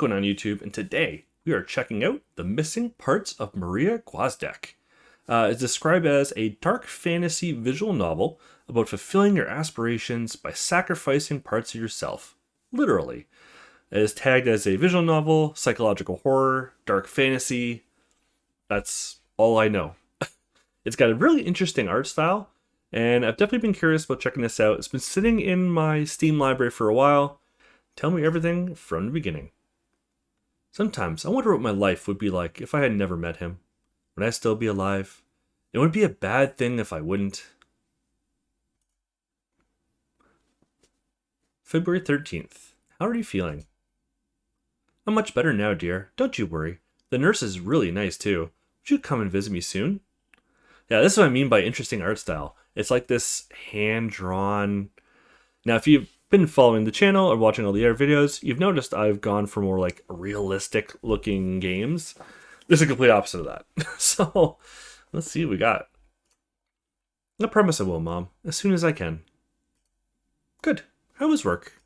going on YouTube? And today we are checking out The Missing Parts of Maria Gwozdek. It's described as a dark fantasy visual novel about fulfilling your aspirations by sacrificing parts of yourself. Literally. It is tagged as a visual novel, psychological horror, dark fantasy. That's all I know. It's got a really interesting art style, and I've definitely been curious about checking this out. It's been sitting in my Steam library for a while. Tell me everything from the beginning. Sometimes I wonder what my life would be like if I had never met him. Would I still be alive? It would be a bad thing if I wouldn't. February 13th. How are you feeling? I'm much better now, dear. Don't you worry. The nurse is really nice too. Would you come and visit me soon? Yeah, this is what I mean by interesting art style. It's like this hand-drawn... Now, if you've been following the channel or watching all the other videos, you've noticed I've gone for more like realistic-looking games. This is the complete opposite of that. So, let's see what we got. I promise I will, Mom. As soon as I can. Good. How was work?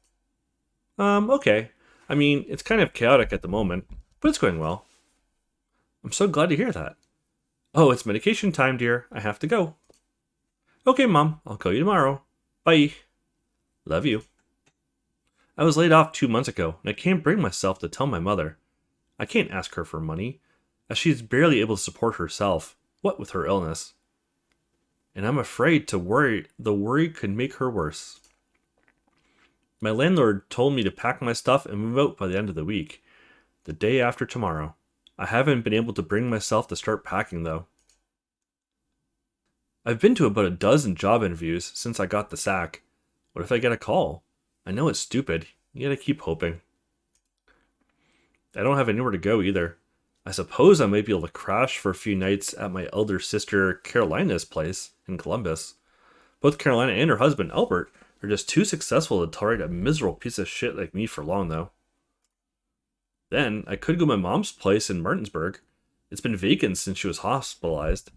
Okay. I mean, it's kind of chaotic at the moment, but it's going well. I'm so glad to hear that. Oh, it's medication time, dear. I have to go. Okay, Mom. I'll call you tomorrow. Bye. Love you. I was laid off 2 months ago, and I can't bring myself to tell my mother. I can't ask her for money, as she's barely able to support herself, what with her illness. And I'm afraid the worry could make her worse. My landlord told me to pack my stuff and move out by the end of the week, the day after tomorrow. I haven't been able to bring myself to start packing, though. I've been to about a dozen job interviews since I got the sack. What if I get a call? I know it's stupid. You gotta keep hoping. I don't have anywhere to go either. I suppose I might be able to crash for a few nights at my elder sister Carolina's place in Columbus. Both Carolina and her husband Albert are just too successful to tolerate a miserable piece of shit like me for long, though. Then, I could go to my mom's place in Martinsburg. It's been vacant since she was hospitalized.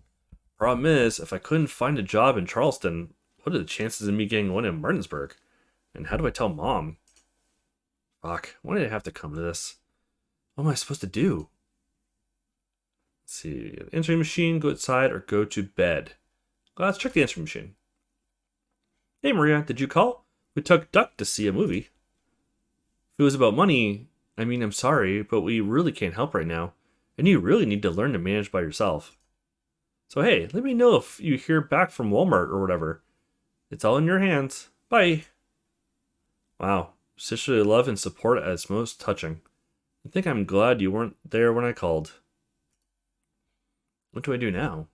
Problem is, if I couldn't find a job in Charleston, what are the chances of me getting one in Martinsburg? And how do I tell Mom? Fuck, why did I have to come to this? What am I supposed to do? Let's see, answering machine, go outside, or go to bed. Well, let's check the answering machine. Hey Maria, did you call? We took Duck to see a movie. If it was about money, I'm sorry, but we really can't help right now, and you really need to learn to manage by yourself. So hey, let me know if you hear back from Walmart or whatever. It's all in your hands. Bye. Wow, sisterly love and support at its most touching. I think I'm glad you weren't there when I called. What do I do now?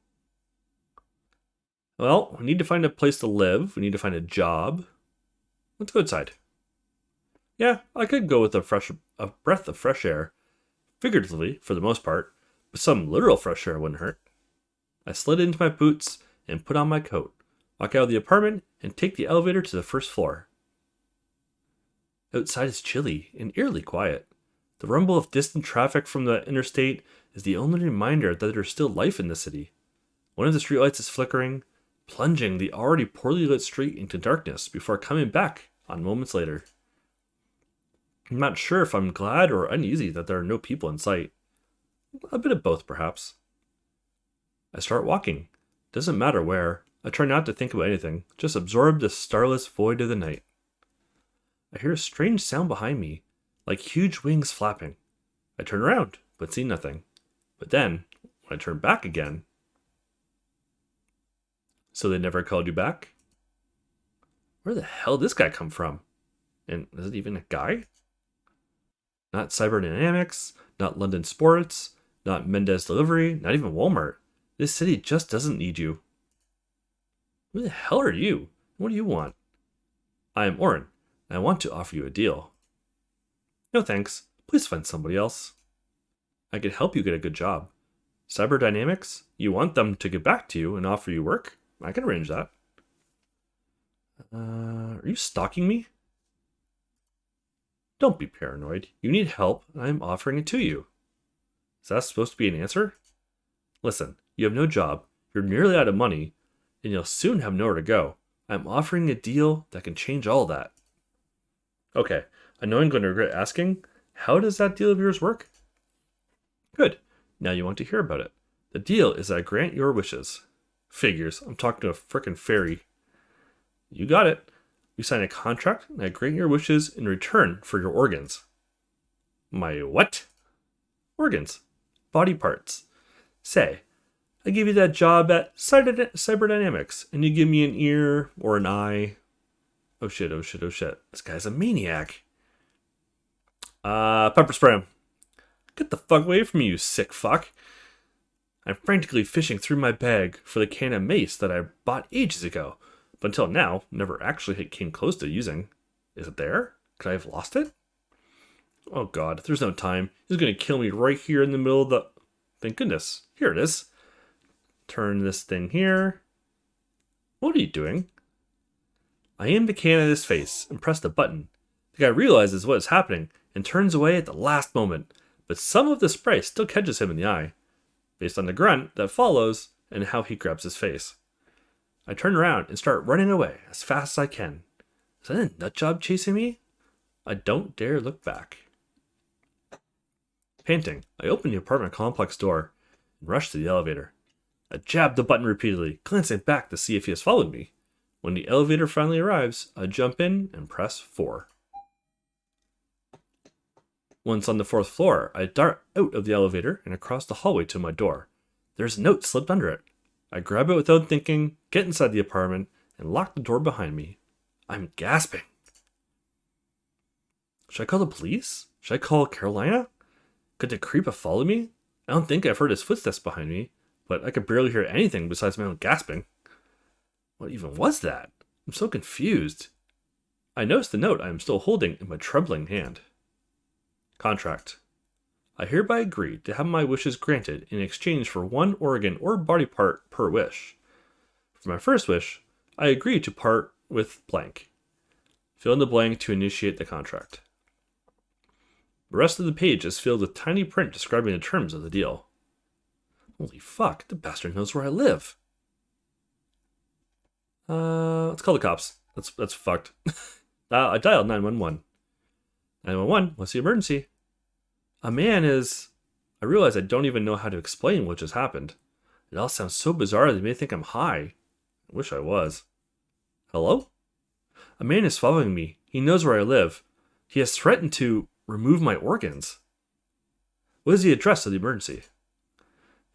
Well, we need to find a place to live. We need to find a job. Let's go outside. Yeah, I could go with a breath of fresh air. Figuratively, for the most part, but some literal fresh air wouldn't hurt. I slid into my boots and put on my coat, walk out of the apartment, and take the elevator to the first floor. Outside is chilly and eerily quiet. The rumble of distant traffic from the interstate is the only reminder that there's still life in the city. One of the streetlights is flickering, plunging the already poorly lit street into darkness before coming back on moments later. I'm not sure if I'm glad or uneasy that there are no people in sight. A bit of both, perhaps. I start walking. Doesn't matter where. I try not to think about anything, just absorb the starless void of the night. I hear a strange sound behind me, like huge wings flapping. I turn around, but see nothing. But then, when I turn back again... So they never called you back? Where the hell did this guy come from? And is it even a guy? Not Cyberdynamics, not London Sports, not Mendez Delivery, not even Walmart. This city just doesn't need you. Who the hell are you? What do you want? I am Oren, and I want to offer you a deal. No thanks. Please find somebody else. I could help you get a good job. Cyberdynamics? You want them to get back to you and offer you work? I can arrange that. Are you stalking me? Don't be paranoid. You need help, and I am offering it to you. Is that supposed to be an answer? Listen, you have no job, you're nearly out of money, and you'll soon have nowhere to go. I'm offering a deal that can change all that. Okay, I know I'm going to regret asking. How does that deal of yours work? Good. Now you want to hear about it. The deal is I grant your wishes. Figures. I'm talking to a frickin' fairy. You got it. We sign a contract, and I grant your wishes in return for your organs. My what? Organs. Body parts. Say, I give you that job at Cyberdynamics, and you give me an ear or an eye. Oh shit, oh shit, oh shit. This guy's a maniac. Pepper spray him. Get the fuck away from me, you sick fuck. I'm frantically fishing through my bag for the can of mace that I bought ages ago, but until now, never actually came close to using. Is it there? Could I have lost it? Oh god, there's no time. He's gonna kill me right here in the middle of the... Thank goodness. Here it is. Turn this thing here. What are you doing? I aim the can at his face and press the button. The guy realizes what is happening and turns away at the last moment, but some of the spray still catches him in the eye, based on the grunt that follows and how he grabs his face. I turn around and start running away as fast as I can. Is that a nutjob chasing me? I don't dare look back. Panting, I open the apartment complex door and rush to the elevator. I jab the button repeatedly, glancing back to see if he has followed me. When the elevator finally arrives, I jump in and press 4. Once on the 4th floor, I dart out of the elevator and across the hallway to my door. There's a note slipped under it. I grab it without thinking, get inside the apartment, and lock the door behind me. I'm gasping. Should I call the police? Should I call Carolina? Could the creep have followed me? I don't think I've heard his footsteps behind me, but I could barely hear anything besides my own gasping. What even was that? I'm so confused. I notice the note I am still holding in my trembling hand. Contract. I hereby agree to have my wishes granted in exchange for one organ or body part per wish. For my first wish, I agree to part with blank. Fill in the blank to initiate the contract. The rest of the page is filled with tiny print describing the terms of the deal. Holy fuck, the bastard knows where I live. Let's call the cops. That's fucked. I dialed 911. 911, what's the emergency? A man is... I realize I don't even know how to explain what just happened. It all sounds so bizarre that they may think I'm high. I wish I was. Hello? A man is following me. He knows where I live. He has threatened to remove my organs. What is the address of the emergency?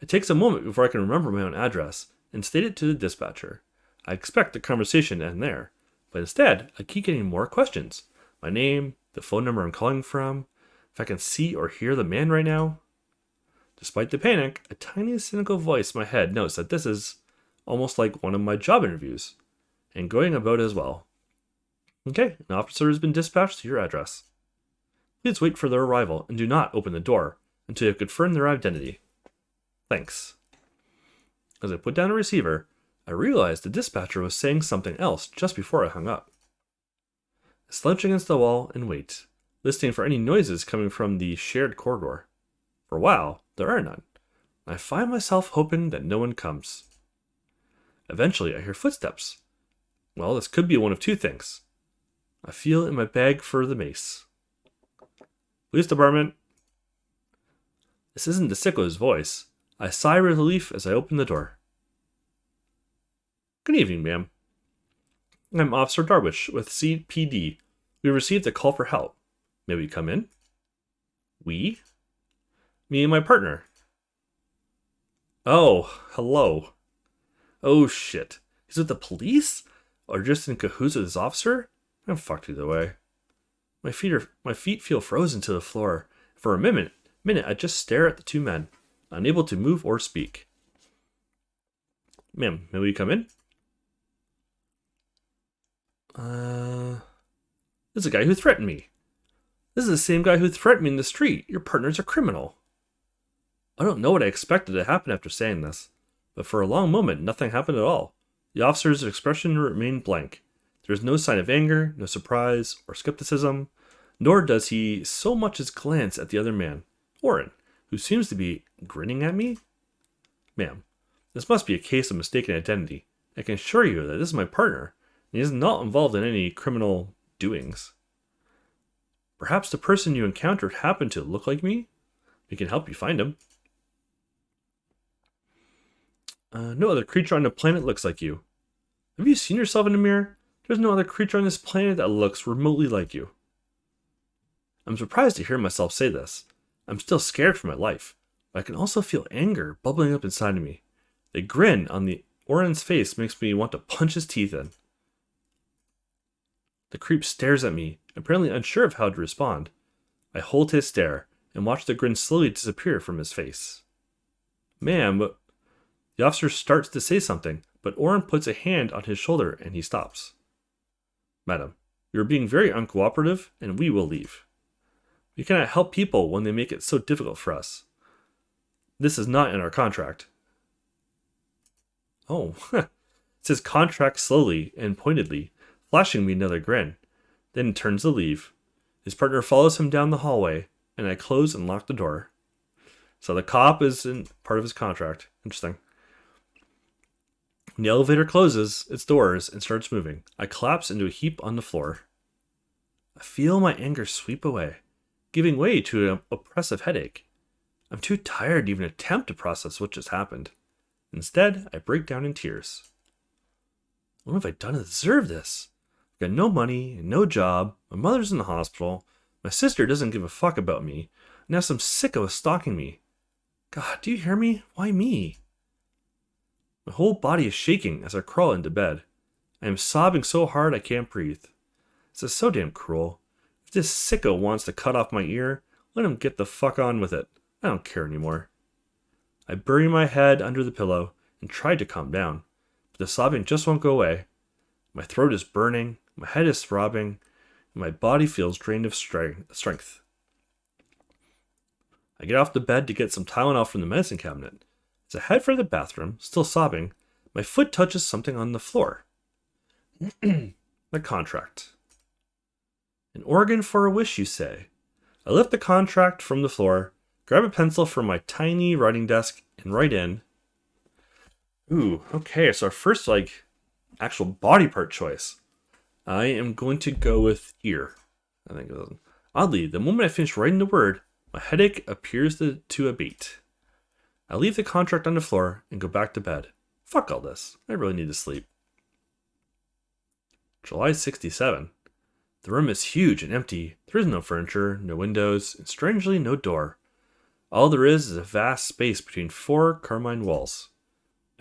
It takes a moment before I can remember my own address and state it to the dispatcher. I expect the conversation to end there, but instead, I keep getting more questions. My name, the phone number I'm calling from, if I can see or hear the man right now. Despite the panic, a tiny cynical voice in my head notes that this is almost like one of my job interviews, and going about as well. Okay, an officer has been dispatched to your address. Please wait for their arrival and do not open the door until you have confirmed their identity. Thanks. As I put down the receiver, I realized the dispatcher was saying something else just before I hung up. I slouch against the wall and wait, listening for any noises coming from the shared corridor. For a while, there are none. I find myself hoping that no one comes. Eventually, I hear footsteps. Well, this could be one of two things. I feel in my bag for the mace. Police department. This isn't the sicko's voice. I sigh with relief as I open the door. Good evening, ma'am. I'm Officer Darwish with CPD. We received a call for help. May we come in? We? Me and my partner. Oh, hello. Oh shit. He's with the police? Or just in cahoots with his officer? I'm fucked either way. My feet feel frozen to the floor. For a minute, I just stare at the two men, unable to move or speak. Ma'am, may we come in? This is a guy who threatened me. This is the same guy who threatened me in the street. Your partner's a criminal. I don't know what I expected to happen after saying this, but for a long moment, nothing happened at all. The officer's expression remained blank. There is no sign of anger, no surprise, or skepticism, nor does he so much as glance at the other man, Warren, who seems to be grinning at me. Ma'am, this must be a case of mistaken identity. I can assure you that this is my partner, and he is not involved in any criminal doings. Perhaps the person you encountered happened to look like me? We can help you find him. No other creature on the planet looks like you. Have you seen yourself in the mirror? There's no other creature on this planet that looks remotely like you. I'm surprised to hear myself say this. I'm still scared for my life, but I can also feel anger bubbling up inside of me. The grin on the Oren's face makes me want to punch his teeth in. The creep stares at me, apparently unsure of how to respond. I hold his stare and watch the grin slowly disappear from his face. Ma'am, the officer starts to say something, but Oren puts a hand on his shoulder and he stops. Madam, you are being very uncooperative, and we will leave. We cannot help people when they make it so difficult for us. This is not in our contract. Oh, says contract slowly and pointedly, flashing me another grin. Then he turns to leave. His partner follows him down the hallway, and I close and lock the door. So the cop is in part of his contract. Interesting. When the elevator closes its doors and starts moving, I collapse into a heap on the floor. I feel my anger sweep away, giving way to an oppressive headache. I'm too tired to even attempt to process what just happened. Instead, I break down in tears. What have I done to deserve this? I've got no money and no job. My mother's in the hospital. My sister doesn't give a fuck about me. Now some sicko is stalking me. God, do you hear me? Why me? My whole body is shaking as I crawl into bed. I am sobbing so hard I can't breathe. This is so damn cruel. If this sicko wants to cut off my ear, let him get the fuck on with it. I don't care anymore. I bury my head under the pillow and try to calm down, but the sobbing just won't go away. My throat is burning, my head is throbbing, and my body feels drained of strength. I get off the bed to get some Tylenol from the medicine cabinet. As I head for the bathroom, still sobbing, my foot touches something on the floor. The contract. An organ for a wish, you say? I lift the contract from the floor, grab a pencil from my tiny writing desk, and write in. Ooh, okay, so our first, actual body part choice. I am going to go with ear. I think it was. Oddly, the moment I finish writing the word, my headache appears to abate. I leave the contract on the floor and go back to bed. Fuck all this. I really need to sleep. July 67. The room is huge and empty. There is no furniture, no windows, and strangely no door. All there is a vast space between 4 carmine walls.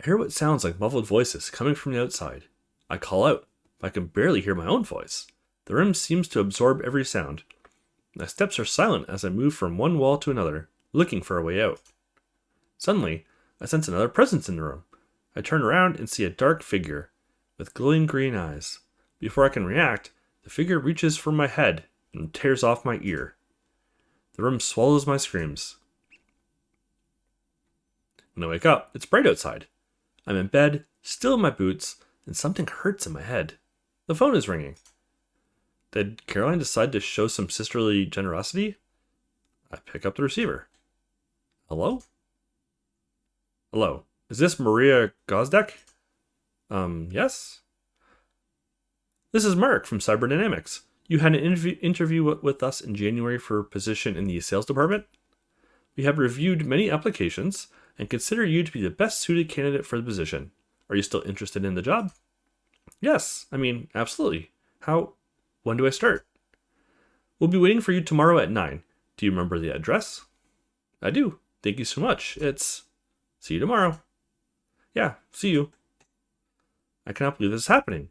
I hear what sounds like muffled voices coming from the outside. I call out, but I can barely hear my own voice. The room seems to absorb every sound. My steps are silent as I move from one wall to another, looking for a way out. Suddenly, I sense another presence in the room. I turn around and see a dark figure with glowing green eyes. Before I can react, the figure reaches for my head and tears off my ear. The room swallows my screams. When I wake up, it's bright outside. I'm in bed, still in my boots, and something hurts in my head. The phone is ringing. Did Caroline decide to show some sisterly generosity? I pick up the receiver. Hello? Hello. Is this Maria Gwozdek? Yes? This is Mark from Cyberdynamics. You had an interview with us in January for a position in the sales department? We have reviewed many applications and consider you to be the best suited candidate for the position. Are you still interested in the job? Yes, absolutely. When do I start? We'll be waiting for you tomorrow at 9. Do you remember the address? I do. Thank you so much. See you tomorrow. Yeah, see you. I cannot believe this is happening.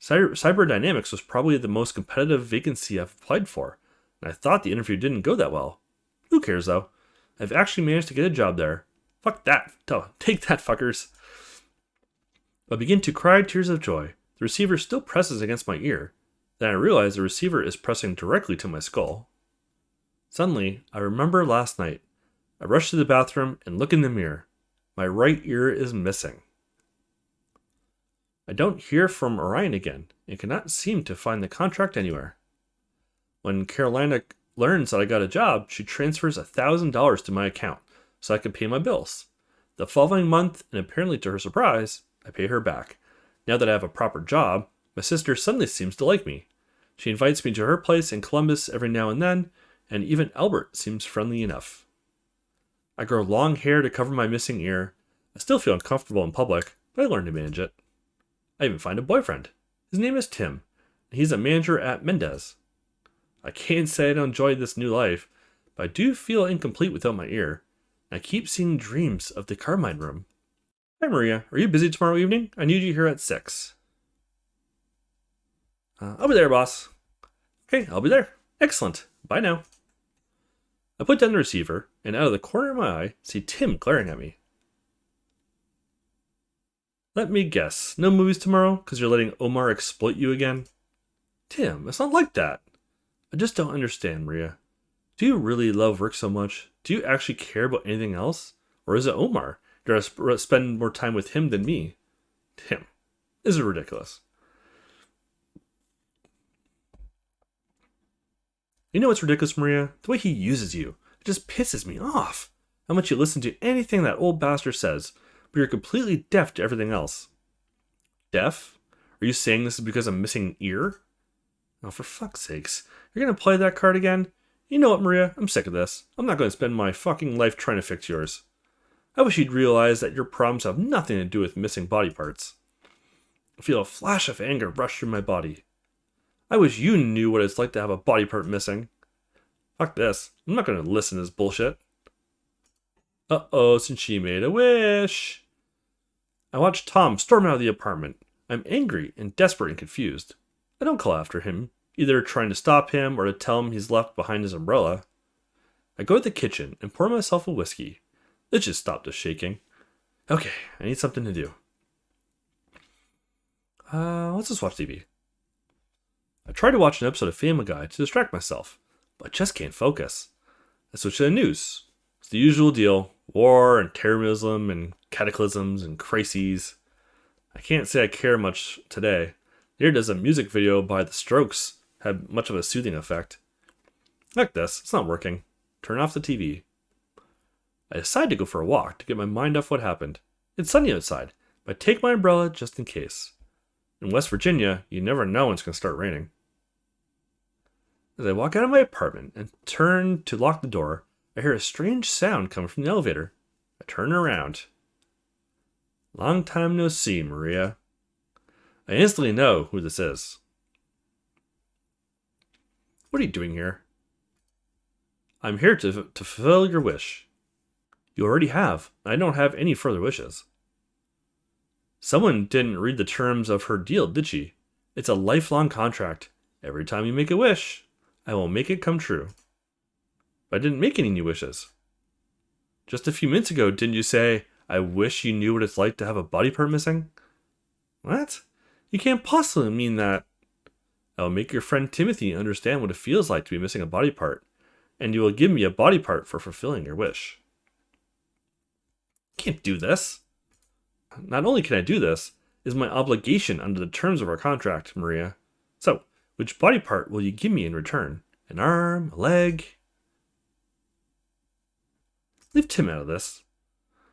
Cyberdynamics was probably the most competitive vacancy I've applied for, and I thought the interview didn't go that well. Who cares, though? I've actually managed to get a job there. Fuck that. Take that, fuckers. I begin to cry tears of joy. The receiver still presses against my ear. Then I realize the receiver is pressing directly to my skull. Suddenly, I remember last night. I rush to the bathroom and look in the mirror. My right ear is missing. I don't hear from Orion again and cannot seem to find the contract anywhere. When Carolina learns that I got a job, she transfers $1,000 to my account so I can pay my bills. The following month, and apparently to her surprise, I pay her back. Now that I have a proper job, my sister suddenly seems to like me. She invites me to her place in Columbus every now and then, and even Albert seems friendly enough. I grow long hair to cover my missing ear. I still feel uncomfortable in public, but I learn to manage it. I even find a boyfriend. His name is Tim, and he's a manager at Mendez. I can't say I don't enjoy this new life, but I do feel incomplete without my ear. I keep seeing dreams of the Carmine room. Hi Maria, are you busy tomorrow evening? I need you here at 6. I'll be there, boss. Okay, I'll be there. Excellent. Bye now. I put down the receiver, and out of the corner of my eye, see Tim glaring at me. Let me guess, no movies tomorrow because you're letting Omar exploit you again? Tim, it's not like that. I just don't understand, Maria. Do you really love work so much? Do you actually care about anything else? Or is it Omar? You're going to spend more time with him than me? Tim, this is ridiculous. You know what's ridiculous, Maria? The way he uses you. It just pisses me off. How much you listen to anything that old bastard says, but you're completely deaf to everything else. Deaf? Are you saying this is because I'm missing an ear? Oh, for fuck's sakes. You're going to play that card again? You know what, Maria? I'm sick of this. I'm not going to spend my fucking life trying to fix yours. I wish you'd realize that your problems have nothing to do with missing body parts. I feel a flash of anger rush through my body. I wish you knew what it's like to have a body part missing. Fuck this. I'm not going to listen to this bullshit. Uh-oh, since she made a wish. I watch Tom storm out of the apartment. I'm angry and desperate and confused. I don't call after him, either trying to stop him or to tell him he's left behind his umbrella. I go to the kitchen and pour myself a whiskey. Let's just stop this shaking. Okay, I need something to do. Let's just watch TV. I try to watch an episode of Family Guy to distract myself, but I just can't focus. I switch to the news. It's the usual deal. War and terrorism and cataclysms and crises. I can't say I care much today. Neither does a music video by The Strokes have much of a soothing effect. Like this, it's not working. Turn off the TV. I decide to go for a walk to get my mind off what happened. It's sunny outside, but I take my umbrella just in case. In West Virginia, you never know when it's going to start raining. As I walk out of my apartment and turn to lock the door, I hear a strange sound coming from the elevator. I turn around. Long time no see, Maria. I instantly know who this is. What are you doing here? I'm here to fulfill your wish. You already have. I don't have any further wishes. Someone didn't read the terms of her deal, did she? It's a lifelong contract. Every time you make a wish, I will make it come true. But I didn't make any new wishes. Just a few minutes ago, didn't you say, I wish you knew what it's like to have a body part missing? What? You can't possibly mean that. I will make your friend Timothy understand what it feels like to be missing a body part, and you will give me a body part for fulfilling your wish. I can't do this. Not only can I do this, it is my obligation under the terms of our contract, Maria. So, which body part will you give me in return? An arm? A leg? Leave Tim out of this.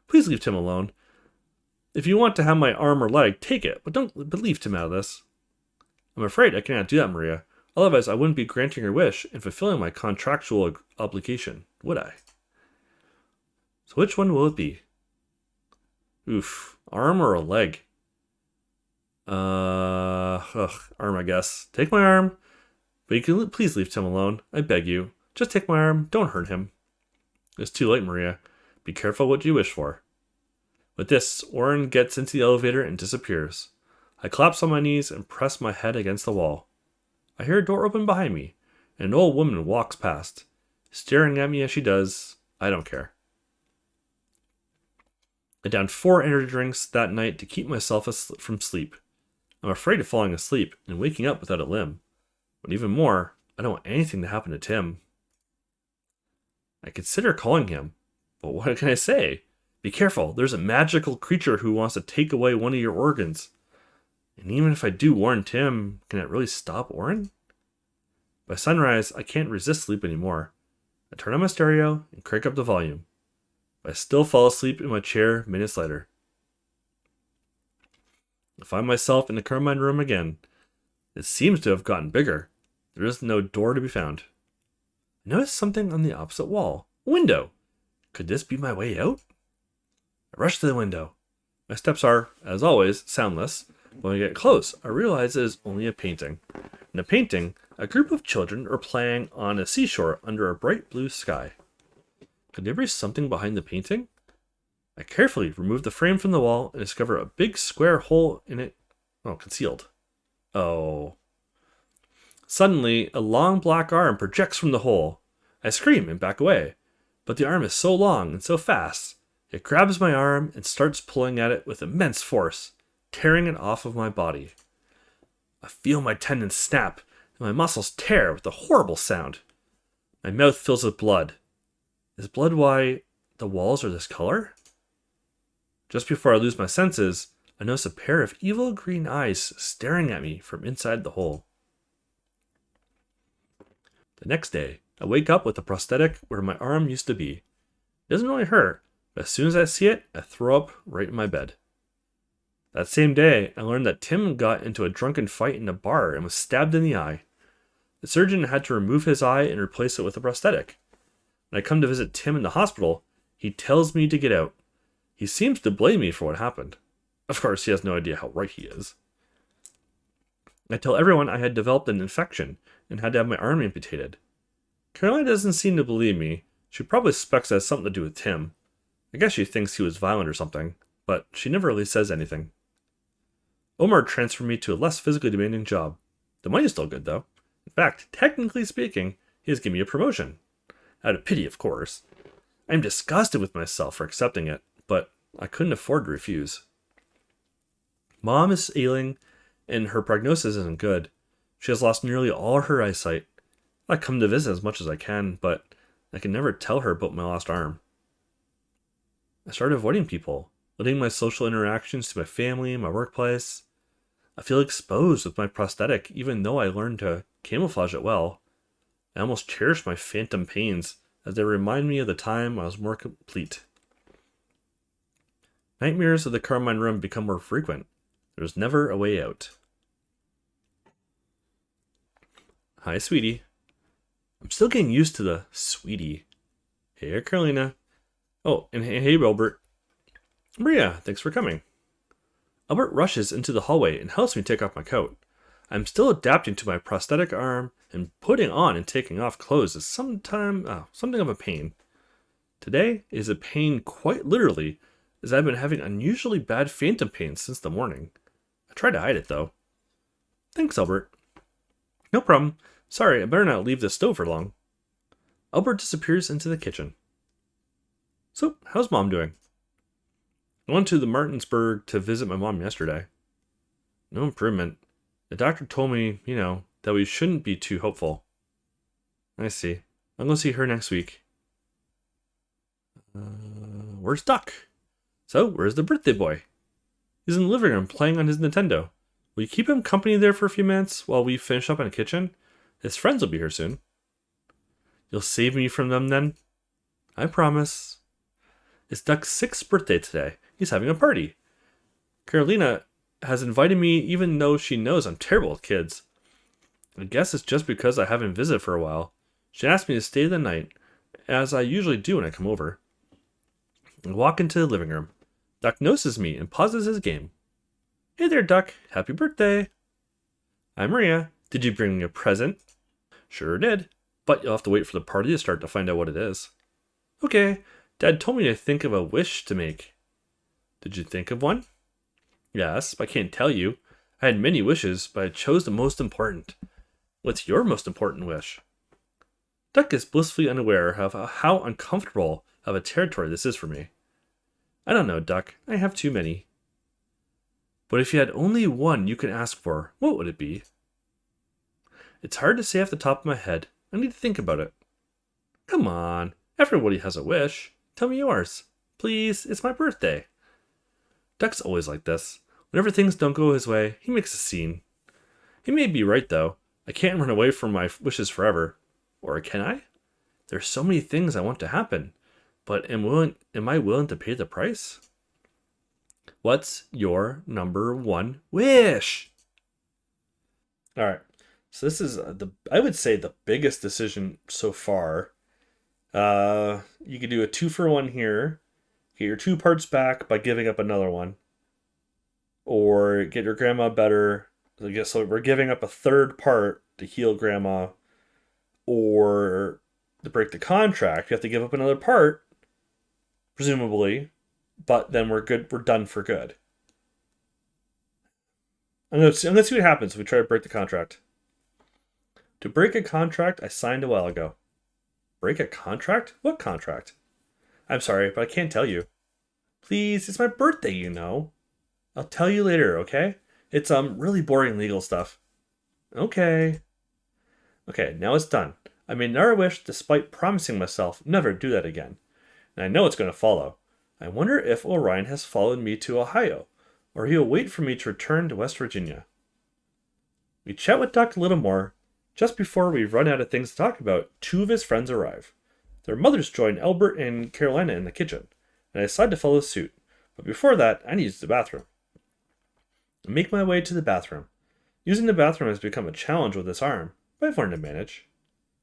Please leave Tim alone. If you want to have my arm or leg, take it, but leave Tim out of this. I'm afraid I cannot do that, Maria. Otherwise, I wouldn't be granting your wish and fulfilling my contractual obligation, would I? So which one will it be? Oof, arm or a leg? Arm, I guess. Take my arm, but you can please leave Tim alone. I beg you. Just take my arm. Don't hurt him. It's too late, Maria. Be careful what you wish for. With this, Oren gets into the elevator and disappears. I collapse on my knees and press my head against the wall. I hear a door open behind me, and an old woman walks past. Staring at me as she does, I don't care. I downed 4 energy drinks that night to keep myself from sleep. I'm afraid of falling asleep and waking up without a limb. But even more, I don't want anything to happen to Tim. I consider calling him, but what can I say? Be careful, there's a magical creature who wants to take away one of your organs. And even if I do warn Tim, can it really stop Oren? By sunrise, I can't resist sleep anymore. I turn on my stereo and crank up the volume. I still fall asleep in my chair minutes later. I find myself in the Carmine room again. It seems to have gotten bigger. There is no door to be found. I noticed something on the opposite wall. A window. Could this be my way out? I rush to the window. My steps are, as always, soundless. When I get close, I realize it is only a painting. In the painting, a group of children are playing on a seashore under a bright blue sky. Could there be something behind the painting? I carefully remove the frame from the wall and discover a big square hole in it, concealed. Oh. Suddenly, a long black arm projects from the hole. I scream and back away, but the arm is so long and so fast, it grabs my arm and starts pulling at it with immense force, tearing it off of my body. I feel my tendons snap and my muscles tear with a horrible sound. My mouth fills with blood. Is blood why the walls are this color? Just before I lose my senses, I notice a pair of evil green eyes staring at me from inside the hole. The next day, I wake up with a prosthetic where my arm used to be. It doesn't really hurt, but as soon as I see it, I throw up right in my bed. That same day, I learned that Tim got into a drunken fight in a bar and was stabbed in the eye. The surgeon had to remove his eye and replace it with a prosthetic. When I come to visit Tim in the hospital, he tells me to get out. He seems to blame me for what happened. Of course, he has no idea how right he is. I tell everyone I had developed an infection and had to have my arm amputated. Carolina doesn't seem to believe me. She probably suspects it has something to do with Tim. I guess she thinks he was violent or something, but she never really says anything. Omar transferred me to a less physically demanding job. The money's still good, though. In fact, technically speaking, he has given me a promotion. Out of pity, of course. I am disgusted with myself for accepting it, but I couldn't afford to refuse. Mom is ailing, and her prognosis isn't good. She has lost nearly all her eyesight. I come to visit as much as I can, but I can never tell her about my lost arm. I started avoiding people, limiting my social interactions to my family and my workplace. I feel exposed with my prosthetic, even though I learned to camouflage it well. I almost cherish my phantom pains, as they remind me of the time I was more complete. Nightmares of the Carmine room become more frequent. There's never a way out. Hi, sweetie. I'm still getting used to the sweetie. Hey, Carolina. Oh, and hey, Albert. Maria, thanks for coming. Albert rushes into the hallway and helps me take off my coat. I'm still adapting to my prosthetic arm, and putting on and taking off clothes is something of a pain. Today is a pain quite literally, as I've been having unusually bad phantom pains since the morning. I try to hide it, though. Thanks, Albert. No problem. Sorry, I better not leave the stove for long. Albert disappears into the kitchen. So, how's Mom doing? I went to the Martinsburg to visit my mom yesterday. No improvement. The doctor told me, that we shouldn't be too hopeful. I see. I'm going to see her next week. Where's Duck? So, where's the birthday boy? He's in the living room playing on his Nintendo. Will you keep him company there for a few minutes while we finish up in the kitchen? His friends will be here soon. You'll save me from them then? I promise. It's Duck's 6th birthday today. He's having a party. Carolina has invited me even though she knows I'm terrible with kids. I guess it's just because I haven't visited for a while. She asked me to stay the night, as I usually do when I come over. I walk into the living room. Duck notices me and pauses his game. Hey there, Duck. Happy birthday. I'm Maria. Did you bring me a present? Sure did. But you'll have to wait for the party to start to find out what it is. Okay. Dad told me to think of a wish to make. Did you think of one? Yes, but I can't tell you. I had many wishes, but I chose the most important. What's your most important wish? Duck is blissfully unaware of how uncomfortable of a territory this is for me. I don't know, Duck. I have too many. But if you had only one you could ask for, what would it be? It's hard to say off the top of my head. I need to think about it. Come on. Everybody has a wish. Tell me yours. Please, it's my birthday. Duck's always like this. Whenever things don't go his way, he makes a scene. He may be right, though. I can't run away from my wishes forever. Or can I? There's so many things I want to happen. But am I willing to pay the price? What's your number one wish? Alright, So this is I would say the biggest decision so far. You could do a 2-for-1 here. Get your 2 parts back by giving up another one, or get your grandma better. So we're giving up a 3rd part to heal grandma, or to break the contract, you have to give up another part, presumably, but then we're good. We're done for good. I'm gonna see what happens if we try to break the contract. To break a contract I signed a while ago. Break a contract? What contract? I'm sorry, but I can't tell you. Please, it's my birthday, you know. I'll tell you later, okay? It's really boring legal stuff. Okay. Okay, now it's done. I made another wish despite promising myself never to do that again. And I know it's going to follow. I wonder if Orion has followed me to Ohio, or he'll wait for me to return to West Virginia. We chat with Dr. Littlemore. Just before we run out of things to talk about, 2 of his friends arrive. Their mothers join Albert and Carolina in the kitchen, and I decide to follow suit. But before that, I need to use the bathroom. I make my way to the bathroom. Using the bathroom has become a challenge with this arm, but I've learned to manage.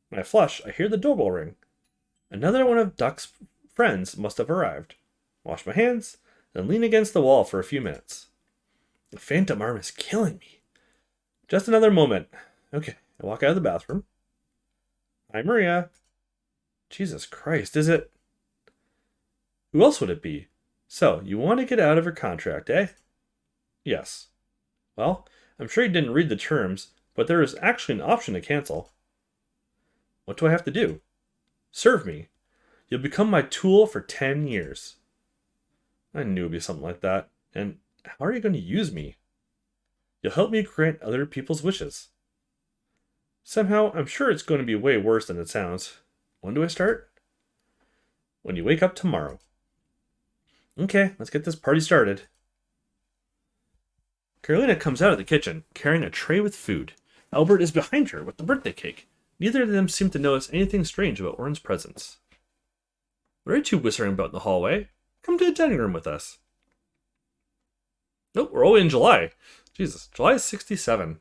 When I flush, I hear the doorbell ring. Another one of Duck's friends must have arrived. Wash my hands, then lean against the wall for a few minutes. The phantom arm is killing me. Just another moment. Okay, I walk out of the bathroom. Hi, Maria. Jesus Christ, is it? Who else would it be? So, you want to get out of her contract, eh? Yes. Well, I'm sure you didn't read the terms, but there is actually an option to cancel. What do I have to do? Serve me. You'll become my tool for 10 years. I knew it would be something like that. And how are you going to use me? You'll help me grant other people's wishes. Somehow, I'm sure it's going to be way worse than it sounds. When do I start? When you wake up tomorrow. Okay, let's get this party started. Carolina comes out of the kitchen, carrying a tray with food. Albert is behind her with the birthday cake. Neither of them seem to notice anything strange about Orrin's presence. What are you two whispering about in the hallway? Come to the dining room with us. Nope, we're only in July. Jesus, July is 67.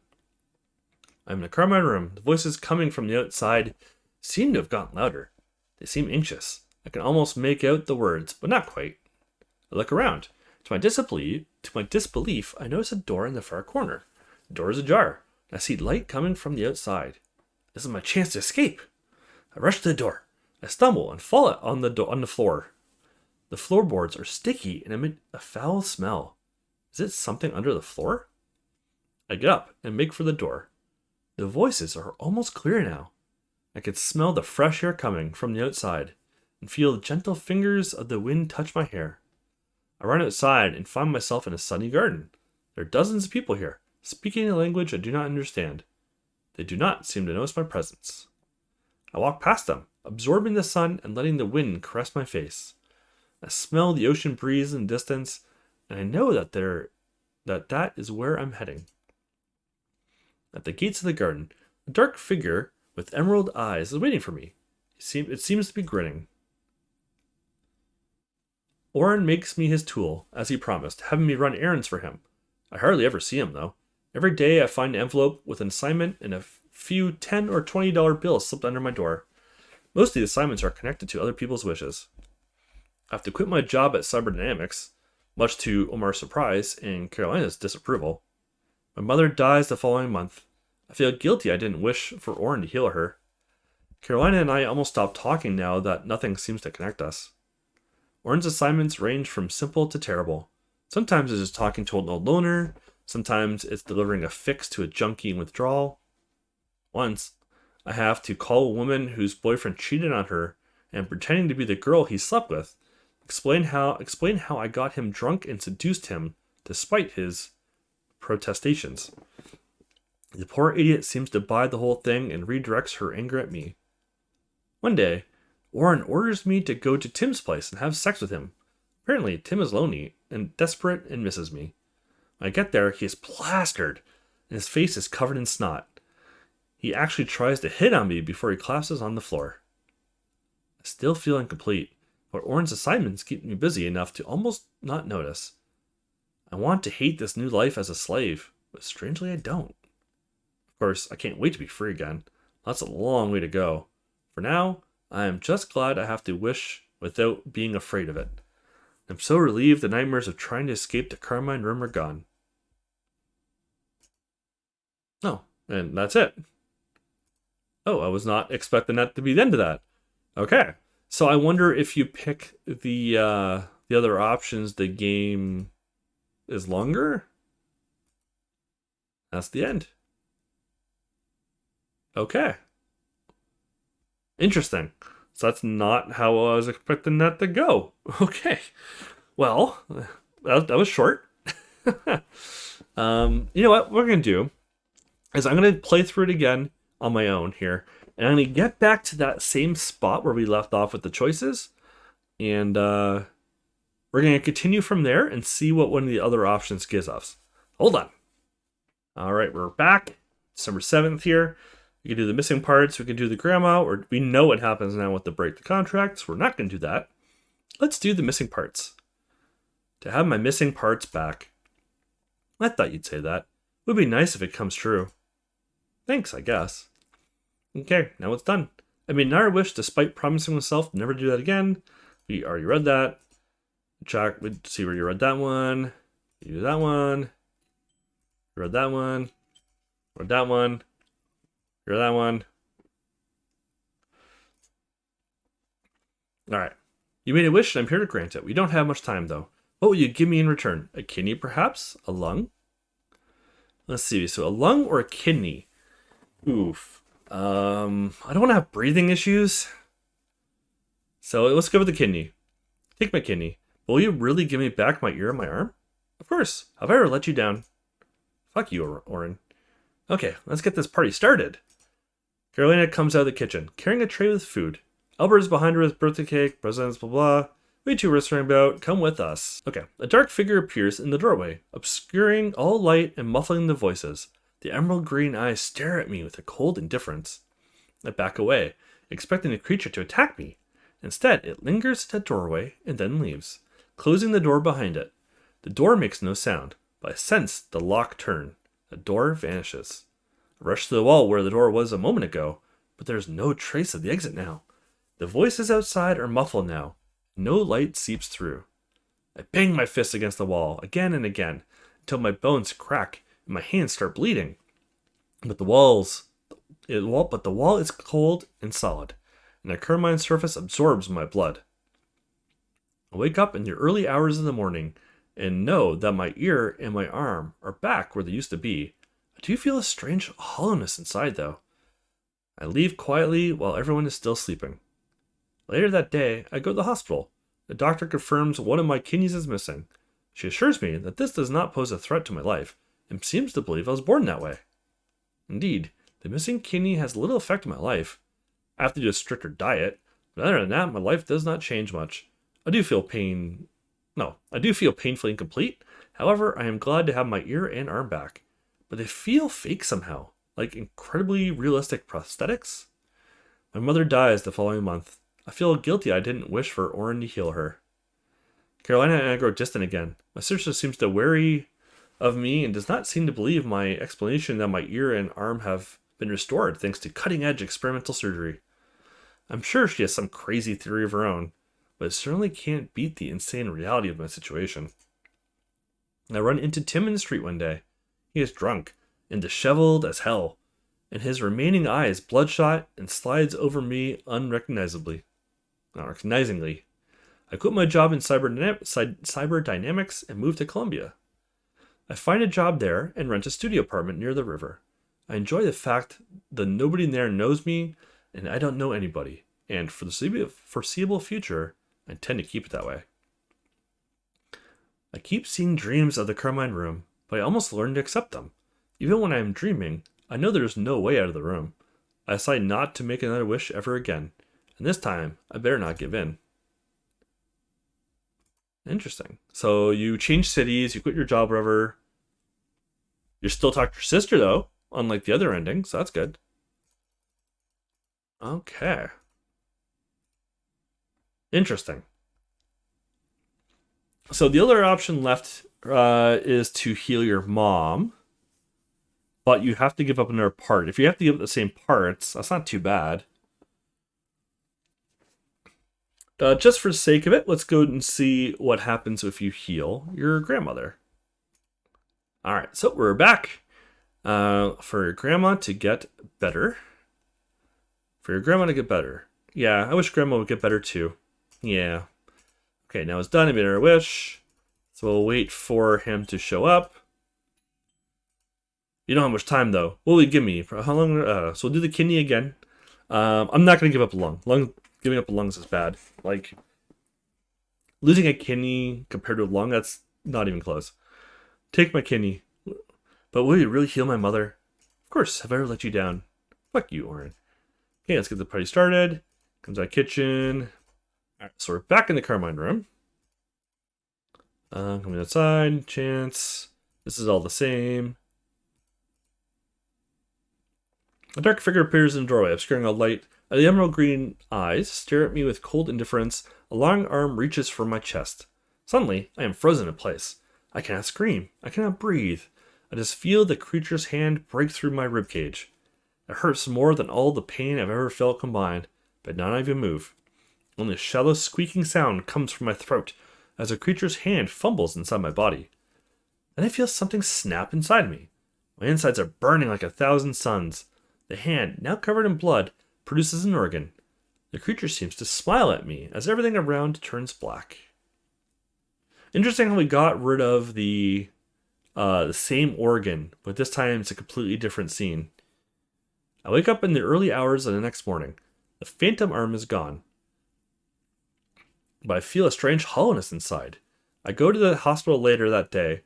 I'm in a car in my room. The voices coming from the outside seem to have gotten louder. They seem anxious. I can almost make out the words, but not quite. I look around. To my disbelief, I notice a door in the far corner. The door is ajar. I see light coming from the outside. This is my chance to escape. I rush to the door. I stumble and fall on the floor. The floorboards are sticky and emit a foul smell. Is it something under the floor? I get up and make for the door. The voices are almost clear now. I can smell the fresh air coming from the outside and feel the gentle fingers of the wind touch my hair. I run outside and find myself in a sunny garden. There are dozens of people here, speaking a language I do not understand. They do not seem to notice my presence. I walk past them, absorbing the sun and letting the wind caress my face. I smell the ocean breeze in the distance, and I know that is where I'm heading. At the gates of the garden, a dark figure with emerald eyes is waiting for me. It seems to be grinning. Orrin makes me his tool, as he promised, having me run errands for him. I hardly ever see him, though. Every day I find an envelope with an assignment and a few $10 or $20 bills slipped under my door. Most of the assignments are connected to other people's wishes. I have to quit my job at Cyberdynamics, much to Omar's surprise and Carolina's disapproval. My mother dies the following month. I feel guilty I didn't wish for Orrin to heal her. Carolina and I almost stopped talking now that nothing seems to connect us. Orrin's assignments range from simple to terrible. Sometimes it's just talking to an old loner. Sometimes it's delivering a fix to a junkie in withdrawal. Once, I have to call a woman whose boyfriend cheated on her and pretending to be the girl he slept with, explain how I got him drunk and seduced him despite his protestations. The poor idiot seems to buy the whole thing and redirects her anger at me. One day, Orrin orders me to go to Tim's place and have sex with him. Apparently, Tim is lonely and desperate and misses me. When I get there, he is plastered and his face is covered in snot. He actually tries to hit on me before he collapses on the floor. I still feel incomplete, but Orrin's assignments keep me busy enough to almost not notice. I want to hate this new life as a slave, but strangely I don't. Of Of course, I can't wait to be free again. That's a long way to go. For now, I am just glad I have to wish without being afraid of it. I'm so relieved the nightmares of trying to escape the Carmine room are gone. Oh, and that's it. Oh, I was not expecting that to be the end of that. Okay. So I wonder if you pick the other options, the game is longer? That's the end. Okay. Interesting. So that's not how I was expecting that to go. Okay. Well, that was short. You know what we're going to do is I'm going to play through it again on my own here. And I'm going to get back to that same spot where we left off with the choices. And we're going to continue from there and see what one of the other options gives us. Hold on. All right, we're back. December 7th here. We can do the missing parts. We can do the grandma. Or we know what happens now with the break the contracts. We're not going to do that. Let's do the missing parts. To have my missing parts back. I thought you'd say that. It would be nice if it comes true. Thanks, I guess. Okay, now it's done. I made another wish despite promising myself never to do that again. We already read that. Check. Let's see where you read that one. You do that one. You read that one. Read that one. You read that one. Alright. You made a wish and I'm here to grant it. We don't have much time though. What will you give me in return? A kidney perhaps? A lung? Let's see. So a lung or a kidney? Oof. I don't want to have breathing issues. So let's go with the kidney. Take my kidney. Will you really give me back my ear and my arm? Of course. Have I ever let you down? Fuck you, Oren. Okay, let's get this party started. Carolina comes out of the kitchen, carrying a tray with food. Albert is behind her with birthday cake, presents, blah blah. We two whispering about, come with us. Okay, a dark figure appears in the doorway, obscuring all light and muffling the voices. The emerald green eyes stare at me with a cold indifference. I back away, expecting the creature to attack me. Instead, it lingers at the doorway and then leaves, closing the door behind it. The door makes no sound, but I sense the lock turn. The door vanishes. I rush to the wall where the door was a moment ago, but there is no trace of the exit now. The voices outside are muffled now. No light seeps through. I bang my fist against the wall again and again until my bones crack and my hands start bleeding. But the wall is cold and solid, and the carmine surface absorbs my blood. I wake up in the early hours of the morning and know that my ear and my arm are back where they used to be. I do feel a strange hollowness inside though. I leave quietly while everyone is still sleeping. Later that day, I go to the hospital. The doctor confirms one of my kidneys is missing. She assures me that this does not pose a threat to my life, and seems to believe I was born that way. Indeed, the missing kidney has little effect on my life. I have to do a stricter diet, but other than that, my life does not change much. I do feel painfully incomplete. However, I am glad to have my ear and arm back. But they feel fake somehow, like incredibly realistic prosthetics. My mother dies the following month. I feel guilty I didn't wish for Oren to heal her. Carolina and I grow distant again. My sister seems to wary of me and does not seem to believe my explanation that my ear and arm have been restored thanks to cutting-edge experimental surgery. I'm sure she has some crazy theory of her own, but it certainly can't beat the insane reality of my situation. I run into Tim in the street one day. He is drunk and disheveled as hell, and his remaining eye is bloodshot and slides over me unrecognizingly. I quit my job in cyberdynamics and moved to Colombia. I find a job there and rent a studio apartment near the river. I enjoy the fact that nobody there knows me and I don't know anybody, and for the foreseeable future, I intend to keep it that way. I keep seeing dreams of the Carmine room, but I almost learned to accept them. Even when I am dreaming, I know there is no way out of the room. I decide not to make another wish ever again, and this time, I better not give in. Interesting. So you change cities, you quit your job, wherever. You still talk to your sister, though, unlike the other ending, so that's good. Okay. Interesting. So the other option left is to heal your mom. but you have to give up another part. If you have to give up the same parts, that's not too bad. Just for the sake of it, let's go and see what happens if you heal your grandmother. All right, so we're back. For your grandma to get better. For your grandma to get better. Yeah, I wish grandma would get better too. Yeah. Okay, now it's done. I made her a wish. So we'll wait for him to show up. You don't have much time though. What will he give me? For how long? So we'll do the kidney again. I'm not gonna give up a lung. Giving up a lungs is bad. Like losing a kidney compared to a lung, that's not even close. Take my kidney. But will you really heal my mother? Of course. Have I ever let you down? Fuck you, Oren. Okay, let's get the party started. Comes out kitchen. Alright, so we're back in the Carmine room. Coming outside. Chance. This is all the same. A dark figure appears in the doorway, obscuring all light. The emerald green eyes stare at me with cold indifference. A long arm reaches for my chest. Suddenly, I am frozen in place. I cannot scream. I cannot breathe. I just feel the creature's hand break through my ribcage. It hurts more than all the pain I've ever felt combined, but not even move. Only a shallow squeaking sound comes from my throat as the creature's hand fumbles inside my body. Then I feel something snap inside me. My insides are burning like 1,000 suns. The hand, now covered in blood, produces an organ. The creature seems to smile at me as everything around turns black. Interesting how we got rid of the same organ, but this time it's a completely different scene. I wake up in the early hours of the next morning. The phantom arm is gone, but I feel a strange hollowness inside. I go to the hospital later that day,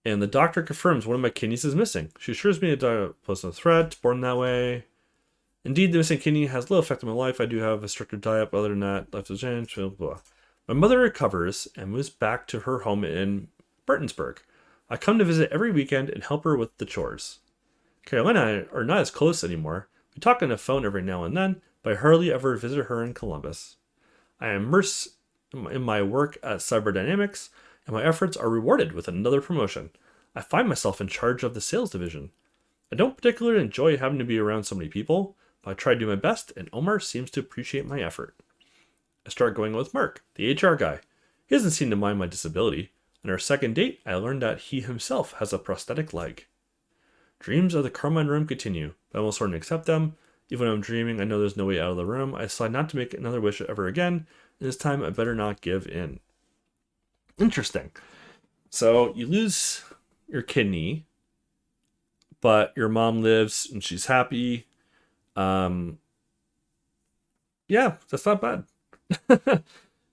and the doctor confirms one of my kidneys is missing. She assures me it wasn't a threat, born that way. Indeed, the missing kidney has little effect on my life. I do have a stricter diet, but other than that, life has changed, blah, blah. My mother recovers and moves back to her home in Burtonsburg. I come to visit every weekend and help her with the chores. Carolina and I are not as close anymore. We talk on the phone every now and then, but I hardly ever visit her in Columbus. I am immersed in my work at Cyberdynamics, and my efforts are rewarded with another promotion. I find myself in charge of the sales division. I don't particularly enjoy having to be around so many people, but I try to do my best, and Omar seems to appreciate my effort. I start going with Mark, the HR guy. He doesn't seem to mind my disability. On our second date, I learned that he himself has a prosthetic leg. Dreams of the Carmine room continue, but I'm almost starting to accept them. Even when I'm dreaming, I know there's no way out of the room. I decide not to make another wish ever again, and this time I better not give in. Interesting. So you lose your kidney, but your mom lives and she's happy. Yeah, that's not bad.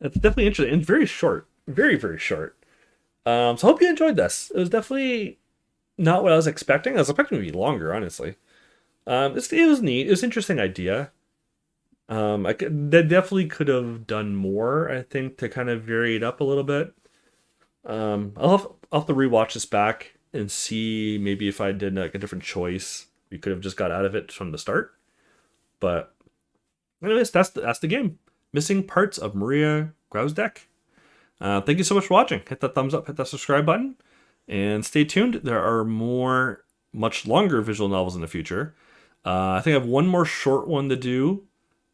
It's definitely interesting and very short. Very, very short. So I hope you enjoyed this. It was definitely not what I was expecting. I was expecting it to be longer, honestly. It was neat. It was an interesting idea. They definitely could have done more, I think, to kind of vary it up a little bit. I'll have to rewatch this back and see maybe if I did like a different choice. We could have just got out of it from the start. But anyways, that's the game. Missing parts of Maria Gwozdek. Thank you so much for watching. Hit that thumbs up, hit that subscribe button, and stay tuned. There are more, much longer visual novels in the future. I think I have one more short one to do.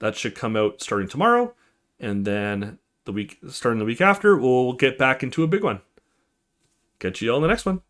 That should come out starting tomorrow, and then starting the week after, we'll get back into a big one. Catch you all in the next one.